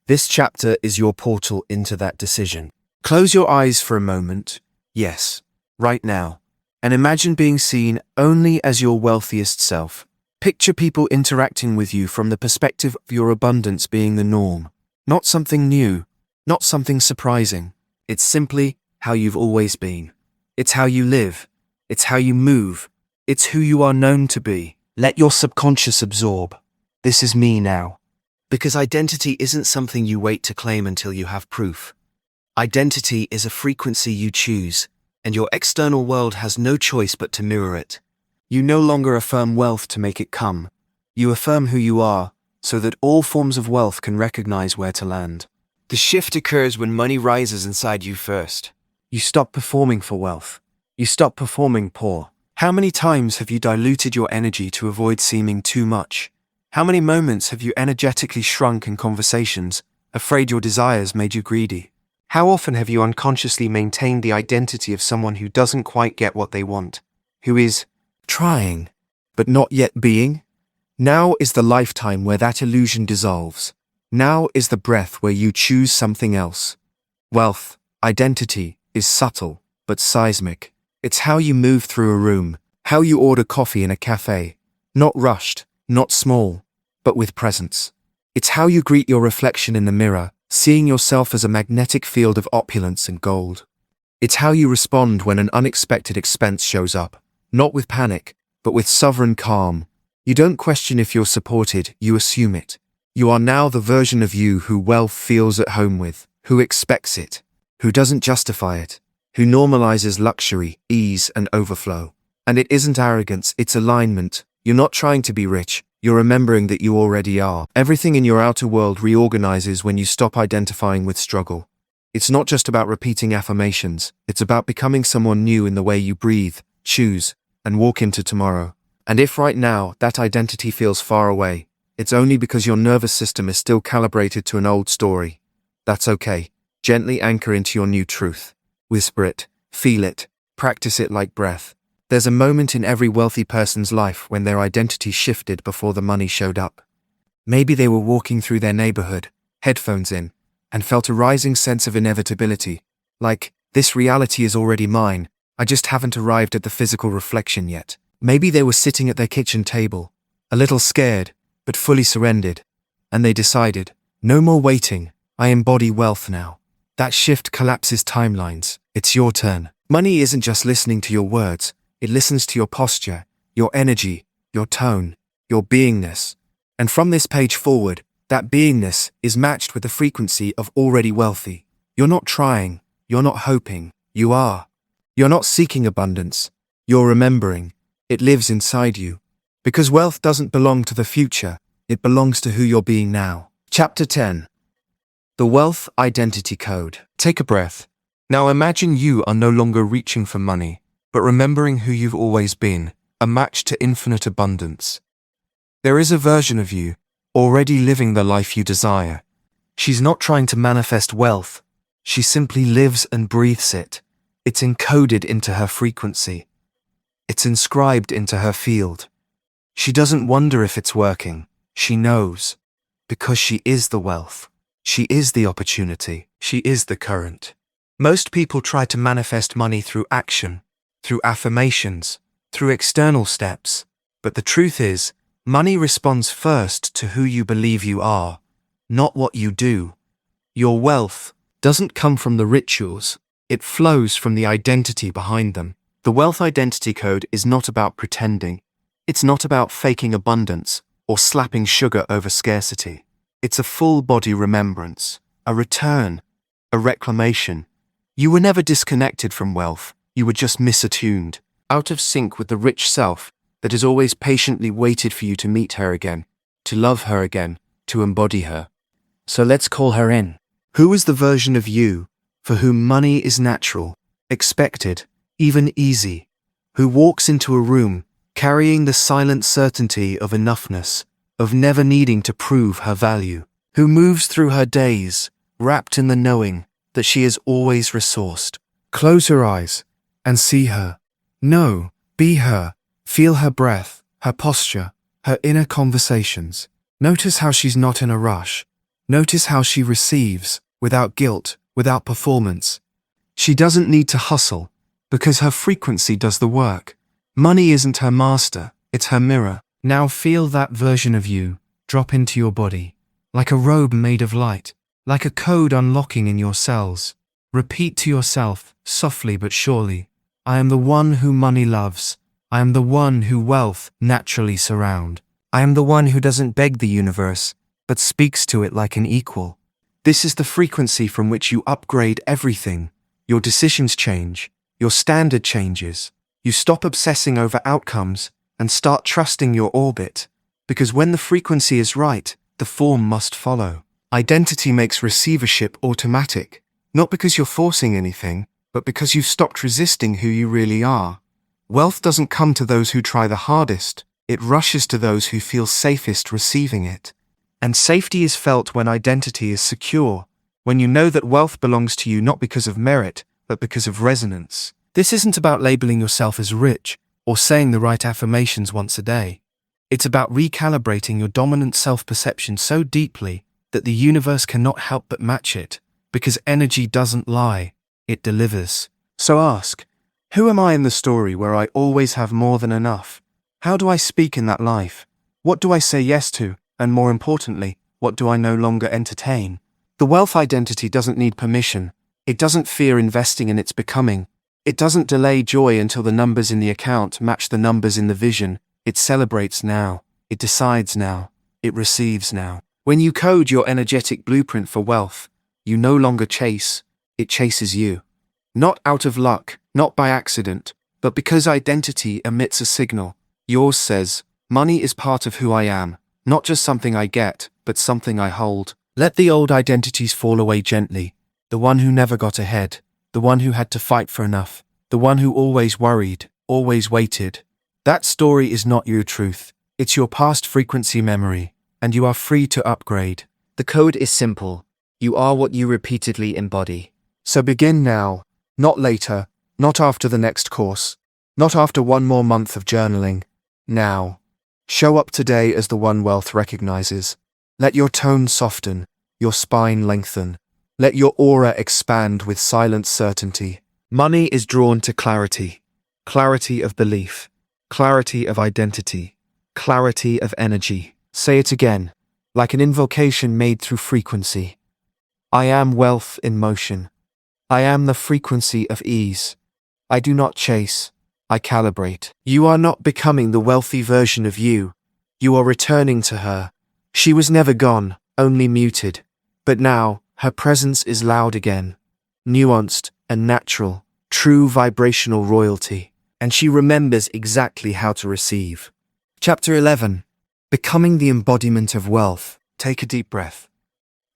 This chapter is your portal into that decision. Close your eyes for a moment, yes, right now, and imagine being seen only as your wealthiest self. Picture people interacting with you from the perspective of your abundance being the norm, not something new, not something surprising. It's simply how you've always been. It's how you live. It's how you move. It's who you are known to be. Let your subconscious absorb. This is me now. Because identity isn't something you wait to claim until you have proof. Identity is a frequency you choose, and your external world has no choice but to mirror it. You no longer affirm wealth to make it come. You affirm who you are, so that all forms of wealth can recognize where to land. The shift occurs when money rises inside you first. You stop performing for wealth. You stop performing poor. How many times have you diluted your energy to avoid seeming too much? How many moments have you energetically shrunk in conversations, afraid your desires made you greedy? How often have you unconsciously maintained the identity of someone who doesn't quite get what they want, who is trying, but not yet being? Now is the lifetime where that illusion dissolves. Now is the breath where you choose something else. Wealth, identity, is subtle, but seismic. It's how you move through a room, how you order coffee in a cafe. Not rushed, not small, but with presence. It's how you greet your reflection in the mirror, seeing yourself as a magnetic field of opulence and gold. It's how you respond when an unexpected expense shows up, not with panic, but with sovereign calm. You don't question if you're supported, you assume it. You are now the version of you who wealth feels at home with, who expects it, who doesn't justify it, who normalizes luxury, ease, and overflow. And it isn't arrogance, it's alignment. You're not trying to be rich, you're remembering that you already are. Everything in your outer world reorganizes when you stop identifying with struggle. It's not just about repeating affirmations, it's about becoming someone new in the way you breathe, choose, and walk into tomorrow. And if right now that identity feels far away, it's only because your nervous system is still calibrated to an old story. That's okay. Gently anchor into your new truth. Whisper it, feel it, practice it like breath. There's a moment in every wealthy person's life when their identity shifted before the money showed up. Maybe they were walking through their neighborhood, headphones in, and felt a rising sense of inevitability. Like, this reality is already mine, I just haven't arrived at the physical reflection yet. Maybe they were sitting at their kitchen table, a little scared, but fully surrendered, and they decided, no more waiting, I embody wealth now. That shift collapses timelines. It's your turn. Money isn't just listening to your words, it listens to your posture, your energy, your tone, your beingness. And from this page forward, that beingness is matched with the frequency of already wealthy. You're not trying, you're not hoping, you are. You're not seeking abundance, you're remembering. It lives inside you. Because wealth doesn't belong to the future, it belongs to who you're being now. Chapter 10. The Wealth Identity Code. Take a breath. Now imagine you are no longer reaching for money, but remembering who you've always been, a match to infinite abundance. There is a version of you, already living the life you desire. She's not trying to manifest wealth, she simply lives and breathes it. It's encoded into her frequency. It's inscribed into her field. She doesn't wonder if it's working, she knows. Because she is the wealth. She is the opportunity. She is the current. Most people try to manifest money through action, through affirmations, through external steps. But the truth is, money responds first to who you believe you are, not what you do. Your wealth doesn't come from the rituals, it flows from the identity behind them. The Wealth Identity Code is not about pretending. It's not about faking abundance or slapping sugar over scarcity. It's a full-body remembrance, a return, a reclamation. You were never disconnected from wealth, you were just misattuned, out of sync with the rich self that has always patiently waited for you to meet her again, to love her again, to embody her. So let's call her in. Who is the version of you for whom money is natural, expected, even easy? Who walks into a room carrying the silent certainty of enoughness, of never needing to prove her value, who moves through her days, wrapped in the knowing that she is always resourced. Close your eyes and see her. Know, be her. Feel her breath, her posture, her inner conversations. Notice how she's not in a rush. Notice how she receives, without guilt, without performance. She doesn't need to hustle, because her frequency does the work. Money isn't her master, it's her mirror. Now feel that version of you drop into your body, like a robe made of light, like a code unlocking in your cells. Repeat to yourself, softly but surely, I am the one who money loves. I am the one who wealth naturally surround. I am the one who doesn't beg the universe, but speaks to it like an equal. This is the frequency from which you upgrade everything. Your decisions change, your standard changes. You stop obsessing over outcomes and start trusting your orbit, because when the frequency is right, the form must follow. Identity makes receivership automatic, not because you're forcing anything, but because you've stopped resisting who you really are. Wealth doesn't come to those who try the hardest, it rushes to those who feel safest receiving it. And safety is felt when identity is secure, when you know that wealth belongs to you not because of merit, but because of resonance. This isn't about labeling yourself as rich, or saying the right affirmations once a day. It's about recalibrating your dominant self-perception so deeply that the universe cannot help but match it, because energy doesn't lie, it delivers. So ask, who am I in the story where I always have more than enough? How do I speak in that life? What do I say yes to? And more importantly, what do I no longer entertain? The wealth identity doesn't need permission. It doesn't fear investing in its becoming. It doesn't delay joy until the numbers in the account match the numbers in the vision. It celebrates now. It decides now. It receives now. When you code your energetic blueprint for wealth, you no longer chase. It chases you. Not out of luck, not by accident, but because identity emits a signal. Yours says, money is part of who I am, not just something I get, but something I hold. Let the old identities fall away gently. The one who never got ahead, the one who had to fight for enough, the one who always worried, always waited. That story is not your truth. It's your past frequency memory, and you are free to upgrade. The code is simple. You are what you repeatedly embody. So begin now, not later, not after the next course, not after one more month of journaling. Now. Show up today as the one wealth recognizes. Let your tone soften, your spine lengthen. Let your aura expand with silent certainty. Money is drawn to clarity. Clarity of belief. Clarity of identity. Clarity of energy. Say it again, like an invocation made through frequency. I am wealth in motion. I am the frequency of ease. I do not chase. I calibrate. You are not becoming the wealthy version of you. You are returning to her. She was never gone, only muted. But now, her presence is loud again. Nuanced and natural. True vibrational royalty. And she remembers exactly how to receive. Chapter 11. Becoming the embodiment of wealth. Take a deep breath.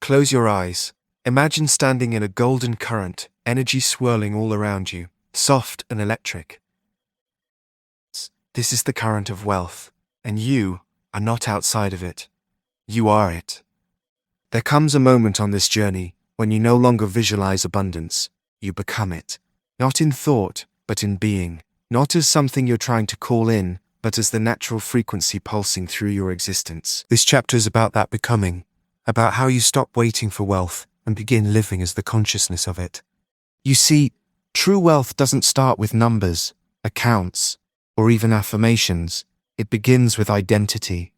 Close your eyes. Imagine standing in a golden current, energy swirling all around you, soft and electric. This is the current of wealth, and you are not outside of it. You are it. There comes a moment on this journey when you no longer visualize abundance. You become it. Not in thought, but in being. Not as something you're trying to call in, but as the natural frequency pulsing through your existence. This chapter is about that becoming, about how you stop waiting for wealth and begin living as the consciousness of it. You see, true wealth doesn't start with numbers, accounts, or even affirmations. It begins with identity.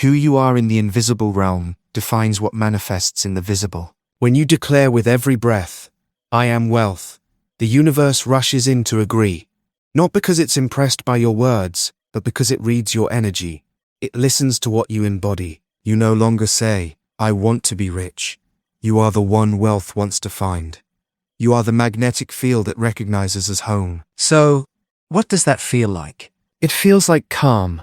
Who you are in the invisible realm defines what manifests in the visible. When you declare with every breath, I am wealth, the universe rushes in to agree. Not because it's impressed by your words, but because it reads your energy. It listens to what you embody. You no longer say, I want to be rich. You are the one wealth wants to find. You are the magnetic field it recognizes as home. So, what does that feel like? It feels like calm.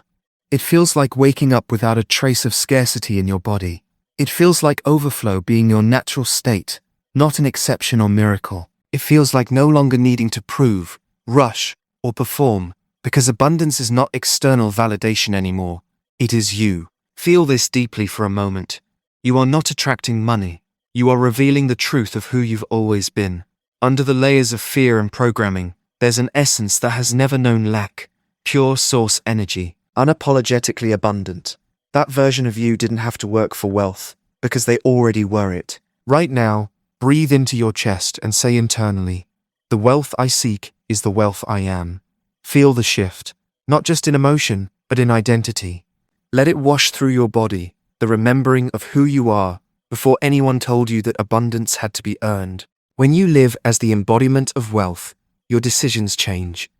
It feels like waking up without a trace of scarcity in your body. It feels like overflow being your natural state, not an exception or miracle. It feels like no longer needing to prove, rush, or perform, because abundance is not external validation anymore. It is you. Feel this deeply for a moment. You are not attracting money. You are revealing the truth of who you've always been. Under the layers of fear and programming, there's an essence that has never known lack. Pure source energy, unapologetically abundant. That version of you didn't have to work for wealth, because they already were it. Right now, breathe into your chest and say internally, "The wealth I seek is the wealth I am." Feel the shift, not just in emotion, but in identity. Let it wash through your body, the remembering of who you are, before anyone told you that abundance had to be earned. When you live as the embodiment of wealth, your decisions change.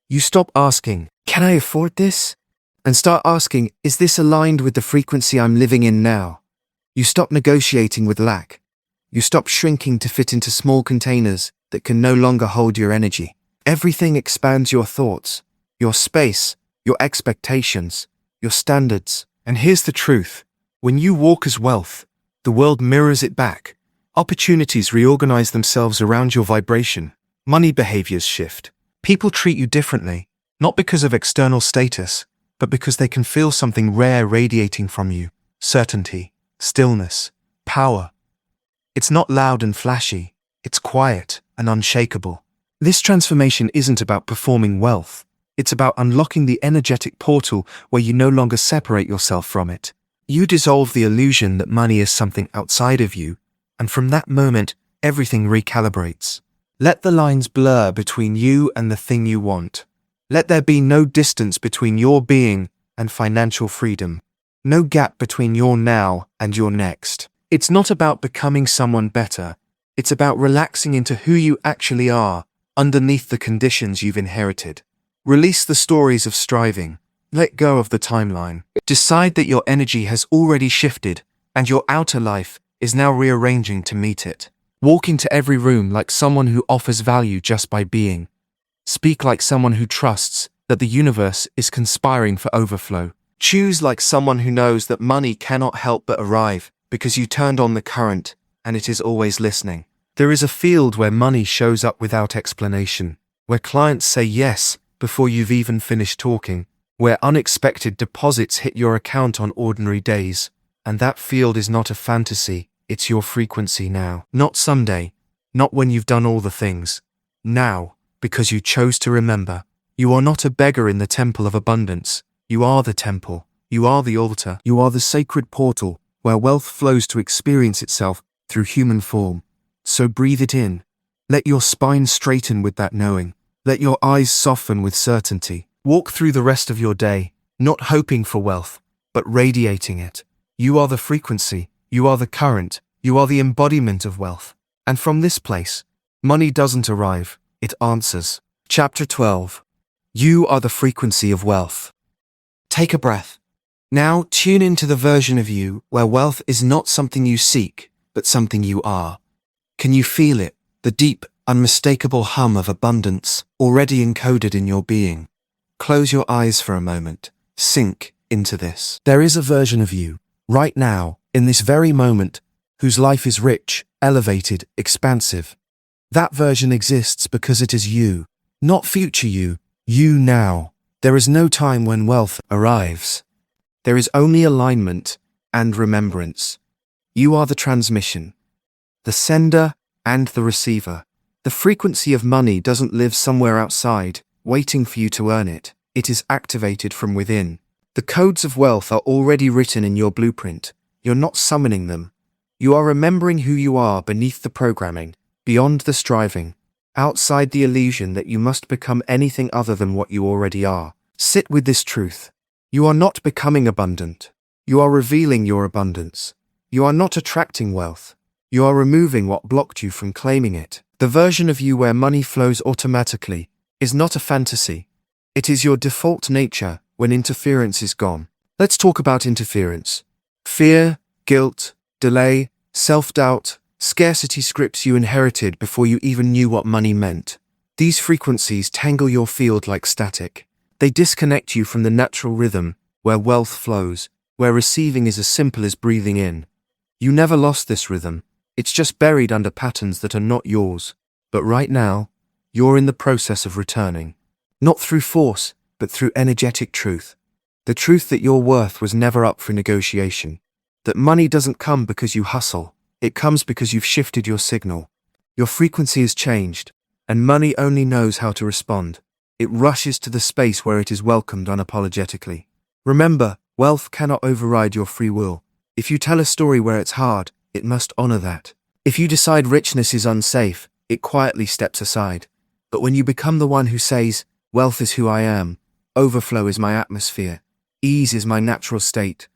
You stop asking, "Can I afford this?" and start asking, "Is this aligned with the frequency I'm living in now?" You stop negotiating with lack. You stop shrinking to fit into small containers that can no longer hold your energy. Everything expands: your thoughts, your space, your expectations, your standards. And here's the truth. When you walk as wealth, the world mirrors it back. Opportunities reorganize themselves around your vibration. Money behaviors shift. People treat you differently, not because of external status, but because they can feel something rare radiating from you. Certainty, stillness, power. It's not loud and flashy. It's quiet and unshakable. This transformation isn't about performing wealth. It's about unlocking the energetic portal where you no longer separate yourself from it. You dissolve the illusion that money is something outside of you, and from that moment, everything recalibrates. Let the lines blur between you and the thing you want. Let there be no distance between your being and financial freedom. No gap between your now and your next. It's not about becoming someone better. It's about relaxing into who you actually are, underneath the conditions you've inherited. Release the stories of striving. Let go of the timeline. Decide that your energy has already shifted, and your outer life is now rearranging to meet it. Walk into every room like someone who offers value just by being. Speak like someone who trusts that the universe is conspiring for overflow. Choose like someone who knows that money cannot help but arrive because you turned on the current and it is always listening. There is a field where money shows up without explanation, where clients say yes before you've even finished talking, where unexpected deposits hit your account on ordinary days. And that field is not a fantasy, it's your frequency now. Not someday, not when you've done all the things. Now, because you chose to remember. You are not a beggar in the temple of abundance. You are the temple. You are the altar. You are the sacred portal where wealth flows to experience itself through human form. So breathe it in. Let your spine straighten with that knowing. Let your eyes soften with certainty. Walk through the rest of your day, not hoping for wealth, but radiating it. You are the frequency. You are the current. You are the embodiment of wealth. And from this place, money doesn't arrive, it answers. Chapter 12. You are the frequency of wealth. Take a breath. Now tune into the version of you where wealth is not something you seek, but something you are. Can you feel it? The deep, unmistakable hum of abundance already encoded in your being. Close your eyes for a moment. Sink into this. There is a version of you, right now, in this very moment, whose life is rich, elevated, expansive. That version exists because it is you, not future you, you now. There is no time when wealth arrives. There is only alignment and remembrance. You are the transmission, the sender and the receiver. The frequency of money doesn't live somewhere outside, waiting for you to earn it. It is activated from within. The codes of wealth are already written in your blueprint. You're not summoning them. You are remembering who you are beneath the programming, beyond the striving, outside the illusion that you must become anything other than what you already are. Sit with this truth. You are not becoming abundant. You are revealing your abundance. You are not attracting wealth. You are removing what blocked you from claiming it. The version of you where money flows automatically is not a fantasy. It is your default nature when interference is gone. Let's talk about interference. Fear, guilt, delay, self-doubt, scarcity scripts you inherited before you even knew what money meant. These frequencies tangle your field like static. They disconnect you from the natural rhythm where wealth flows, where receiving is as simple as breathing in. You never lost this rhythm. It's just buried under patterns that are not yours. But right now, you're in the process of returning. Not through force, but through energetic truth. The truth that your worth was never up for negotiation. That money doesn't come because you hustle, it comes because you've shifted your signal. Your frequency has changed, and money only knows how to respond. It rushes to the space where it is welcomed unapologetically. Remember, wealth cannot override your free will. If you tell a story where it's hard, it must honor that. If you decide richness is unsafe, it quietly steps aside. But when you become the one who says, wealth is who I am, overflow is my atmosphere, ease is my natural state,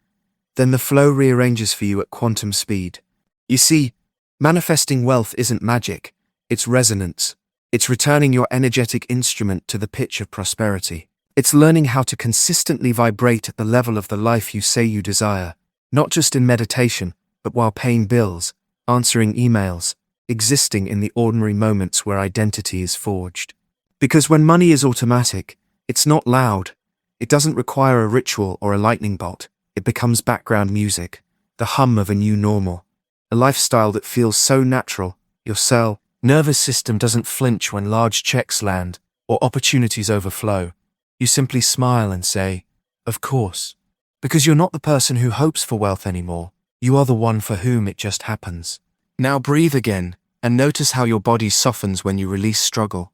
then the flow rearranges for you at quantum speed. You see, manifesting wealth isn't magic, it's resonance. It's returning your energetic instrument to the pitch of prosperity. It's learning how to consistently vibrate at the level of the life you say you desire, not just in meditation, but while paying bills, answering emails, existing in the ordinary moments where identity is forged. Because when money is automatic, it's not loud. It doesn't require a ritual or a lightning bolt. It becomes background music, the hum of a new normal. A lifestyle that feels so natural, your cell, nervous system doesn't flinch when large checks land or opportunities overflow. You simply smile and say, of course. Because you're not the person who hopes for wealth anymore. You are the one for whom it just happens. Now breathe again and notice how your body softens when you release struggle.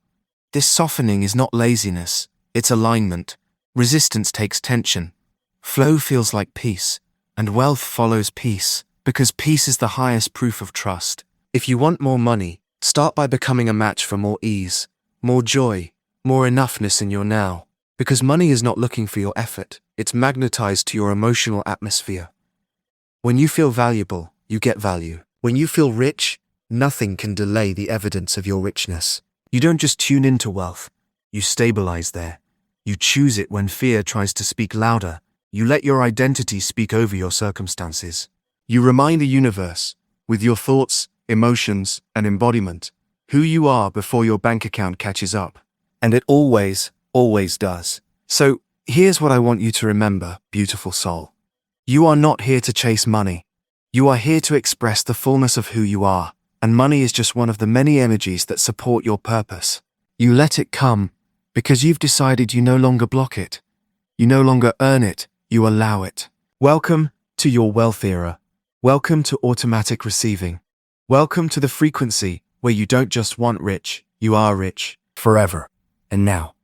This softening is not laziness, it's alignment. Resistance takes tension. Flow feels like peace, and wealth follows peace, because peace is the highest proof of trust. If you want more money, start by becoming a match for more ease, more joy, more enoughness in your now. Because money is not looking for your effort, it's magnetized to your emotional atmosphere. When you feel valuable, you get value. When you feel rich, nothing can delay the evidence of your richness. You don't just tune into wealth, you stabilize there. You choose it when fear tries to speak louder. You let your identity speak over your circumstances. You remind the universe, with your thoughts, emotions, and embodiment, who you are before your bank account catches up. And it always does. So, here's what I want you to remember, beautiful soul. You are not here to chase money. You are here to express the fullness of who you are, and money is just one of the many energies that support your purpose. You let it come, because you've decided you no longer block it. You no longer earn it, you allow it. Welcome to your wealth era. Welcome to automatic receiving. Welcome to the frequency where you don't just want rich, you are rich forever. And now,